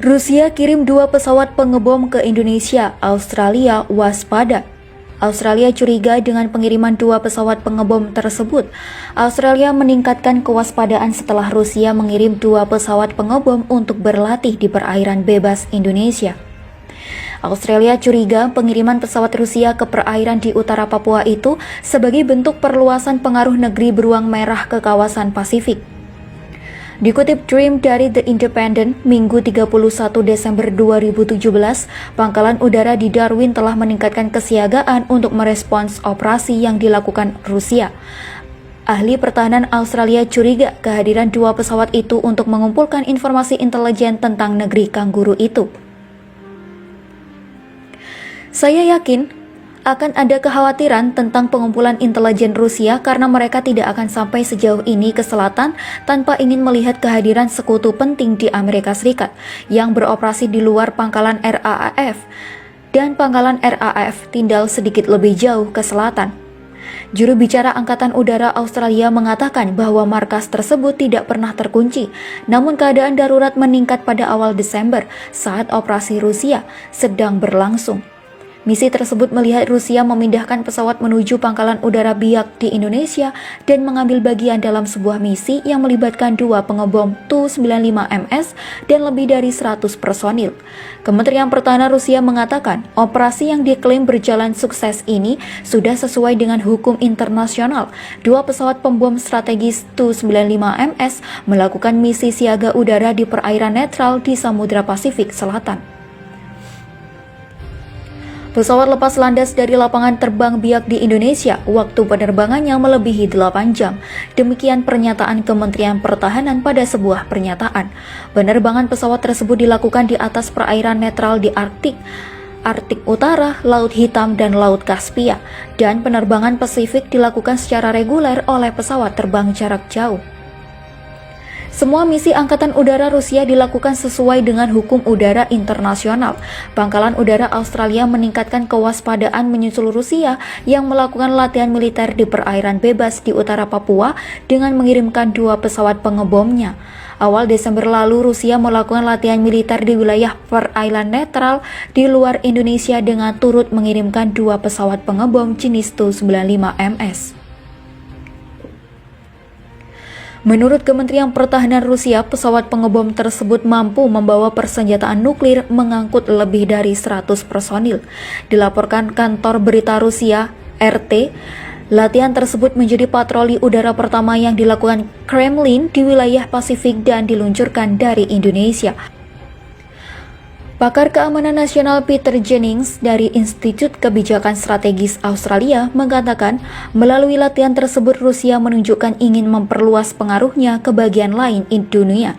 Rusia kirim 2 pesawat pengebom ke Indonesia, Australia waspada. Australia curiga dengan pengiriman 2 pesawat pengebom tersebut. Australia meningkatkan kewaspadaan setelah Rusia mengirim 2 pesawat pengebom untuk berlatih di perairan bebas Indonesia. Australia curiga pengiriman pesawat Rusia ke perairan di utara Papua itu sebagai bentuk perluasan pengaruh negeri beruang merah ke kawasan Pasifik. Dikutip Dream dari The Independent, Minggu 31 Desember 2017, Pangkalan Udara di Darwin telah meningkatkan kesiagaan untuk merespons operasi yang dilakukan Rusia. Ahli pertahanan Australia curiga kehadiran 2 pesawat itu untuk mengumpulkan informasi intelijen tentang negeri kanguru itu. Saya yakin akan ada kekhawatiran tentang pengumpulan intelijen Rusia karena mereka tidak akan sampai sejauh ini ke selatan tanpa ingin melihat kehadiran sekutu penting di Amerika Serikat yang beroperasi di luar pangkalan RAAF, dan pangkalan RAAF tinggal sedikit lebih jauh ke selatan. Juru bicara Angkatan Udara Australia mengatakan bahwa markas tersebut tidak pernah terkunci, namun keadaan darurat meningkat pada awal Desember saat operasi Rusia sedang berlangsung. Misi tersebut melihat Rusia memindahkan pesawat menuju pangkalan udara Biak di Indonesia dan mengambil bagian dalam sebuah misi yang melibatkan 2 pengebom Tu-95MS dan lebih dari 100 personil. Kementerian Pertahanan Rusia mengatakan operasi yang diklaim berjalan sukses ini sudah sesuai dengan hukum internasional. 2 pesawat pembom strategis Tu-95MS melakukan misi siaga udara di perairan netral di Samudra Pasifik Selatan. Pesawat lepas landas dari lapangan terbang Biak di Indonesia, waktu penerbangannya melebihi 8 jam. Demikian pernyataan Kementerian Pertahanan pada sebuah pernyataan. Penerbangan pesawat tersebut dilakukan di atas perairan netral di Arktik Utara, Laut Hitam, dan Laut Kaspia, dan penerbangan Pasifik dilakukan secara reguler oleh pesawat terbang jarak jauh. Semua misi Angkatan Udara Rusia dilakukan sesuai dengan hukum udara internasional. Pangkalan Udara Australia meningkatkan kewaspadaan menyusul Rusia yang melakukan latihan militer di perairan bebas di utara Papua dengan mengirimkan 2 pesawat pengebomnya. Awal Desember lalu, Rusia melakukan latihan militer di wilayah perairan netral di luar Indonesia dengan turut mengirimkan 2 pesawat pengebom jenis Tu-95MS. Menurut Kementerian Pertahanan Rusia, pesawat pengebom tersebut mampu membawa persenjataan nuklir mengangkut lebih dari 100 personil. Dilaporkan kantor berita Rusia, RT, latihan tersebut menjadi patroli udara pertama yang dilakukan Kremlin di wilayah Pasifik dan diluncurkan dari Indonesia. Pakar Keamanan Nasional Peter Jennings dari Institut Kebijakan Strategis Australia mengatakan melalui latihan tersebut Rusia menunjukkan ingin memperluas pengaruhnya ke bagian lain dunia.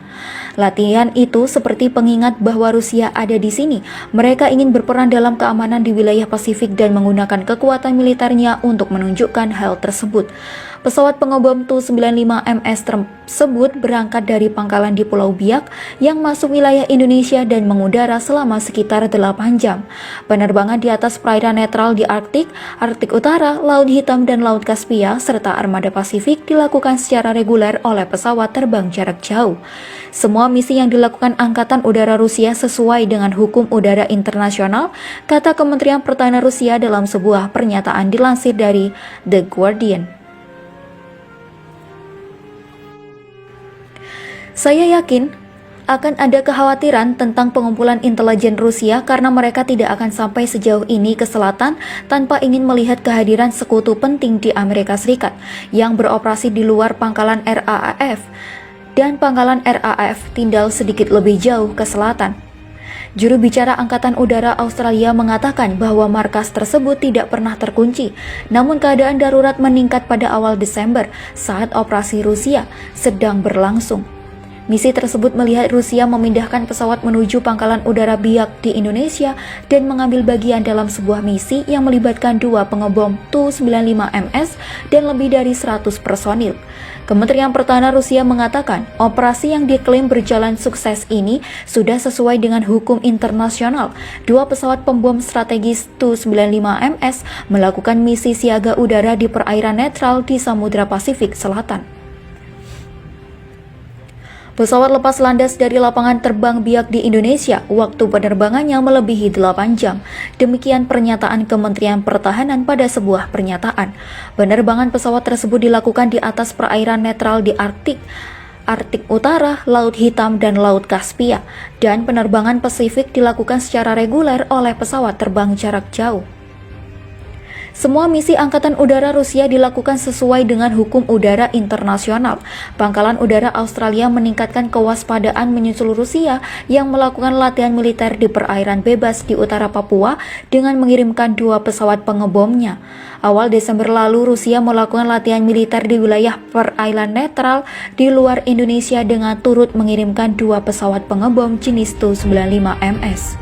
Latihan itu seperti pengingat bahwa Rusia ada di sini. Mereka ingin berperan dalam keamanan di wilayah Pasifik dan menggunakan kekuatan militernya untuk menunjukkan hal tersebut. Pesawat pengebom Tu-95MS tersebut berangkat dari pangkalan di Pulau Biak yang masuk wilayah Indonesia dan mengudara selama sekitar 8 jam. Penerbangan di atas perairan netral di Arktik Utara, Laut Hitam, dan Laut Kaspia, serta Armada Pasifik dilakukan secara reguler oleh pesawat terbang jarak jauh. Semua misi yang dilakukan Angkatan Udara Rusia sesuai dengan hukum udara internasional, kata Kementerian Pertahanan Rusia dalam sebuah pernyataan dilansir dari The Guardian. Saya yakin akan ada kekhawatiran tentang pengumpulan intelijen Rusia karena mereka tidak akan sampai sejauh ini ke selatan tanpa ingin melihat kehadiran sekutu penting di Amerika Serikat yang beroperasi di luar pangkalan RAAF, dan pangkalan RAAF tinggal sedikit lebih jauh ke selatan. Juru bicara Angkatan Udara Australia mengatakan bahwa markas tersebut tidak pernah terkunci, namun keadaan darurat meningkat pada awal Desember saat operasi Rusia sedang berlangsung. Misi tersebut melihat Rusia memindahkan pesawat menuju pangkalan udara Biak di Indonesia dan mengambil bagian dalam sebuah misi yang melibatkan 2 pengebom Tu-95MS dan lebih dari 100 personil. Kementerian Pertahanan Rusia mengatakan operasi yang diklaim berjalan sukses ini sudah sesuai dengan hukum internasional. 2 pesawat pembom strategis Tu-95MS melakukan misi siaga udara di perairan netral di Samudra Pasifik Selatan. Pesawat lepas landas dari lapangan terbang Biak di Indonesia, waktu penerbangannya melebihi 8 jam. Demikian pernyataan Kementerian Pertahanan pada sebuah pernyataan. Penerbangan pesawat tersebut dilakukan di atas perairan netral di Arktik Utara, Laut Hitam, dan Laut Kaspia, dan penerbangan Pasifik dilakukan secara reguler oleh pesawat terbang jarak jauh. Semua misi Angkatan Udara Rusia dilakukan sesuai dengan hukum udara internasional. Pangkalan Udara Australia meningkatkan kewaspadaan menyusul Rusia yang melakukan latihan militer di perairan bebas di utara Papua dengan mengirimkan 2 pesawat pengebomnya. Awal Desember lalu, Rusia melakukan latihan militer di wilayah perairan netral di luar Indonesia dengan turut mengirimkan 2 pesawat pengebom jenis Tu-95 MS.